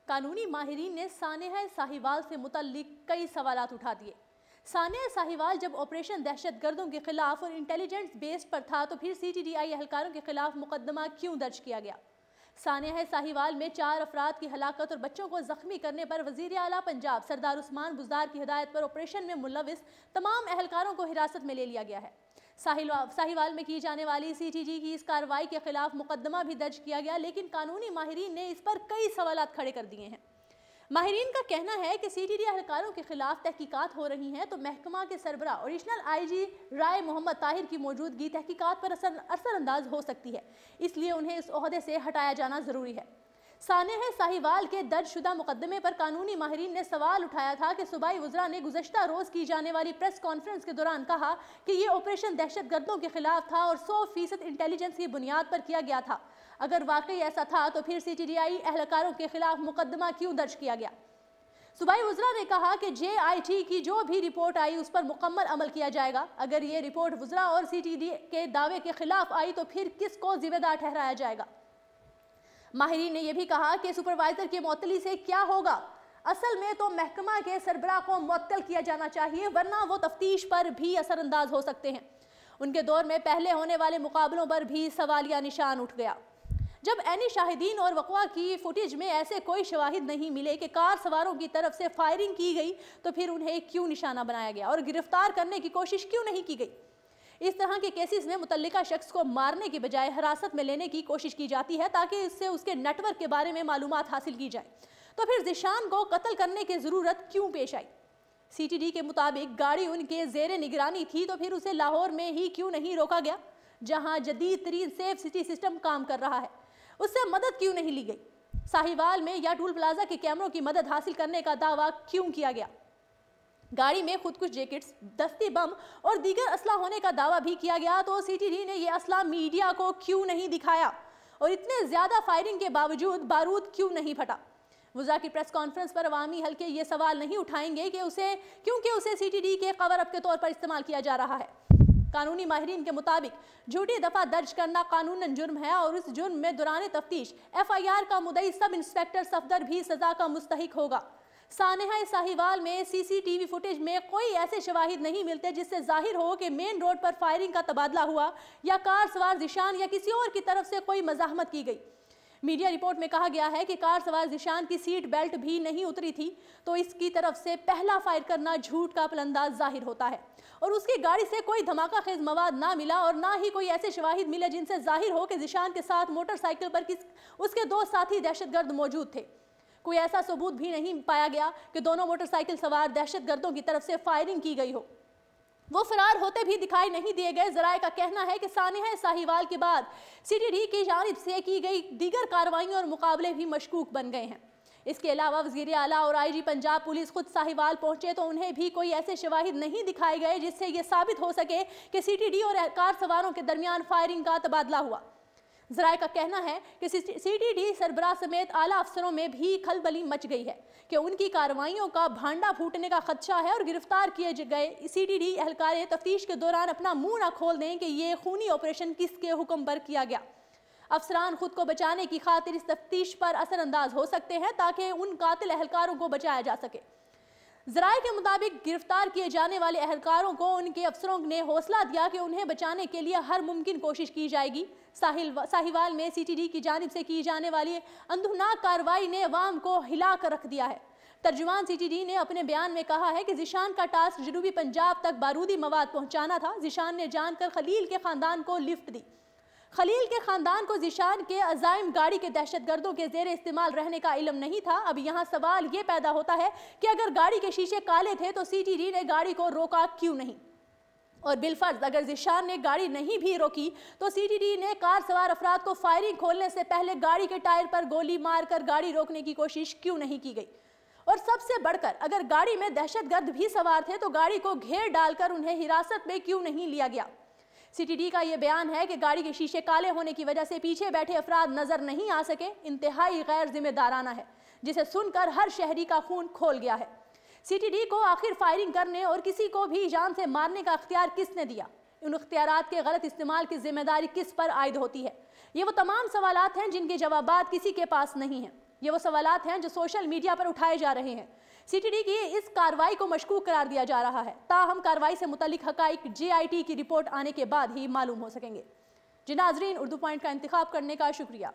कानूनी माहिरीन ने सानेहा साहिवाल से मुतल्लिक कई सवालात उठा दिए। सानेहा साहिवाल जब ऑपरेशन दहशतगर्दों के खिलाफ और इंटेलिजेंस बेस पर था तो फिर CTDI एहलकारों के खिलाफ मुकदमा क्यों दर्ज किया गया? सानेहा साहिवाल में 4 अफराद की हलाकत और बच्चों को जख्मी करने पर वज़ीर आला पंजाब सरदार उस्मान बुज़दार की हिदायत पर ऑपरेशन में मुलविस तमाम एहलकारों को हिरासत में ले लिया गया है। साहिवाल में की जाने वाली CTD की इस कार्रवाई के खिलाफ मुकदमा भी दर्ज किया गया, लेकिन कानूनी माहिरीन ने इस पर कई सवालात खड़े कर दिए हैं। माहिरीन का कहना है कि CTD एहलकारों के खिलाफ तहकीकात हो रही हैं तो महकमा के सरबरा ओरिजिनल IG राय मोहम्मद ताहिर की मौजूदगी तहकीकात पर असरअंदाज हो सकती है, इसलिए उन्हें इस ओहदे से हटाया जाना ज़रूरी है। सानेहा साहिवाल के दर्ज शुदा मुकदमे पर कानूनी माहिरीन ने सवाल उठाया था कि सूबाई वज़रा ने गुज़श्ता रोज़ की जाने वाली प्रेस कॉन्फ्रेंस के दौरान कहा कि ये ऑपरेशन दहशतगर्दों के खिलाफ था और 100% इंटेलिजेंस की बुनियाद पर किया गया था। अगर वाकई ऐसा था तो फिर CTDI एहलकारों के खिलाफ मुकदमा क्यों दर्ज किया गया? सूबाई वज़रा ने कहा कि JIT की जो भी रिपोर्ट आई उस पर मुकम्मल अमल किया जाएगा। अगर ये रिपोर्ट वज़रा और CTD के दावे के खिलाफ आई तो फिर किसको जिम्मेदार ठहराया जाएगा? माहिरीन ने यह भी कहा कि सुपरवाइजर की मुअत्तली से क्या होगा? असल में तो महकमा के सरबराह को मुअत्तल किया जाना चाहिए, वरना वो तफ्तीश पर भी असरअंदाज हो सकते हैं। उनके दौर में पहले होने वाले मुकाबलों पर भी सवालिया निशान उठ गया। जब ऐनी शाहिदीन और वक़वा की फुटेज में ऐसे कोई शवाहिद नहीं मिले कि कार सवारों की तरफ से फायरिंग की गई तो फिर उन्हें क्यों निशाना बनाया गया और गिरफ्तार करने की कोशिश क्यों नहीं की गई? इस तरह के केसेस में मुतल्लिका शख्स को मारने की बजाय हिरासत में लेने की कोशिश की जाती है ताकि इससे उसके नेटवर्क के बारे में मालूमात हासिल की जाए। तो फिर ज़ीशान को कत्ल करने की ज़रूरत क्यों पेश आई? CTD के मुताबिक गाड़ी उनके ज़ेरे निगरानी थी तो फिर उसे लाहौर में ही क्यों नहीं रोका गया, जहां जदीद तरीन सेफ सिटी सिस्टम काम कर रहा है? उससे मदद क्यों नहीं ली गई? साहिवाल में या टूल प्लाजा के कैमरों की मदद हासिल करने का दावा क्यों किया गया? गाड़ी में खुदकुश जैकेट्स, दस्ती बम और दीगर असला होने का दावा भी किया गया तो CTD ने यह असला मीडिया को क्यों नहीं दिखाया? और इतने ज़्यादा फायरिंग के बावजूद बारूद क्यों नहीं फटा? वज़रा की प्रेस कॉन्फ्रेंस पर अवामी हल्के ये सवाल नहीं उठाएंगे कि क्योंकि उसे CTD के कवर अप के तौर पर इस्तेमाल किया जा रहा है। कानूनी माहिरीन के मुताबिक झूठी दफा दर्ज करना कानूनन जुर्म है और इस जुर्म में दौरान तफ्तीश FIR का मुद्दई सब इंस्पेक्टर सफदर भी सजा का मुस्तहिक होगा। सानेहा साहिवाल में CCTV फुटेज में कोई ऐसे शवाहिद नहीं मिलते जिससे जाहिर हो कि मेन रोड पर फायरिंग का तबादला हुआ या कार सवार ज़ीशान या किसी और की तरफ से कोई मज़ाहमत की गई। मीडिया रिपोर्ट में कहा गया है कि कार सवार ज़ीशान की सीट बेल्ट भी नहीं उतरी थी, तो इसकी तरफ से पहला फायर करना झूठ का पलंदाज जाहिर होता है और उसकी गाड़ी से कोई धमाका खेज मवाद ना मिला और ना ही कोई ऐसे शवाहिद मिले जिनसे जाहिर हो कि ज़ीशान के साथ मोटरसाइकिल पर उसके 2 साथी दहशतगर्द मौजूद थे। कोई ऐसा सबूत भी नहीं पाया गया कि दोनों मोटरसाइकिल सवार दहशतगर्दों की तरफ से फायरिंग की गई हो। वो फरार होते भी दिखाई नहीं दिए गए। ज़राए का कहना है कि सानेहा साहिवाल के बाद CTD की जानिब से की गई दीगर कार्रवाइयों और मुकाबले भी मशकूक बन गए हैं। इसके अलावा वज़ीर आला और IG पंजाब पुलिस खुद साहिवाल पहुंचे तो उन्हें भी कोई ऐसे शवाहिद नहीं दिखाए गए जिससे ये साबित हो सके कि CTD और कार सवारों के दरमियान फायरिंग का तबादला हुआ। ज़राए का कहना है कि CTD सरबराह समेत आला अफसरों में भी खलबली मच गई है कि उनकी कार्रवाइयों का भांडा फूटने का खदशा है और गिरफ्तार किए गए CTD एहलकार तफ्तीश के दौरान अपना मुंह ना खोल दें कि ये खूनी ऑपरेशन किसके हुक्म पर किया गया। अफसरान खुद को बचाने की खातिर इस तफ्तीश पर असरअंदाज हो सकते हैं ताकि उन कातिल एहलकारों को बचाया जा सके। ज़राए के मुताबिक गिरफ्तार किए जाने वाले एहलकारों को उनके अफसरों ने हौसला दिया कि उन्हें बचाने के लिए हर मुमकिन कोशिश की जाएगी। साहिवाल में CTD की जानिब से की जाने वाली अंधुनाक कार्रवाई ने अवाम को हिला कर रख दिया है। तर्जुमान CTD ने अपने बयान में कहा है कि ज़ीशान का टास्क जनूबी पंजाब तक बारूदी मवाद पहुँचाना था। ज़ीशान ने जानकर खलील के ख़ानदान को लिफ्ट दी। खलील के ख़ानदान को ज़ीशान के अज़ाइम गाड़ी के दहशतगर्दों के ज़ेरे इस्तेमाल रहने का इल्म नहीं था। अब यहाँ सवाल ये पैदा होता है कि अगर गाड़ी के शीशे काले थे तो CTD ने गाड़ी को रोका क्यों नहीं? और बिलफर्ज अगर ज़ीशान ने गाड़ी नहीं भी रोकी तो CTD ने कार सवार अफराद को फायरिंग खोलने से पहले गाड़ी के टायर पर गोली मारकर गाड़ी रोकने की कोशिश क्यों नहीं की गई? और सबसे बढ़कर अगर गाड़ी में दहशतगर्द भी सवार थे तो गाड़ी को घेर डालकर उन्हें हिरासत में क्यों नहीं लिया गया? CTD का यह बयान है कि गाड़ी के शीशे काले होने की वजह से पीछे बैठे अफराद नजर नहीं आ सके। इंतहाई गैर जिम्मेदाराना है जिसे सुनकर हर शहरी का खून खोल गया है। CTD को आखिर फायरिंग करने और किसी को भी जान से मारने का अख्तियार किसने दिया? उन अख्तियारात के गलत इस्तेमाल की जिम्मेदारी किस पर आयद होती है? ये वो तमाम सवालात हैं जिनके जवाबात किसी के पास नहीं हैं। یہ وہ سوالات ہیں جو سوشل میڈیا پر اٹھائے جا رہے ہیں۔ سی ٹی ڈی کی اس کارروائی کو مشکوک قرار دیا جا رہا ہے، تاہم کارروائی سے متعلق حقائق JIT کی رپورٹ آنے کے بعد ہی معلوم ہو سکیں گے۔ ناظرین، اردو پوائنٹ کا انتخاب کرنے کا شکریہ۔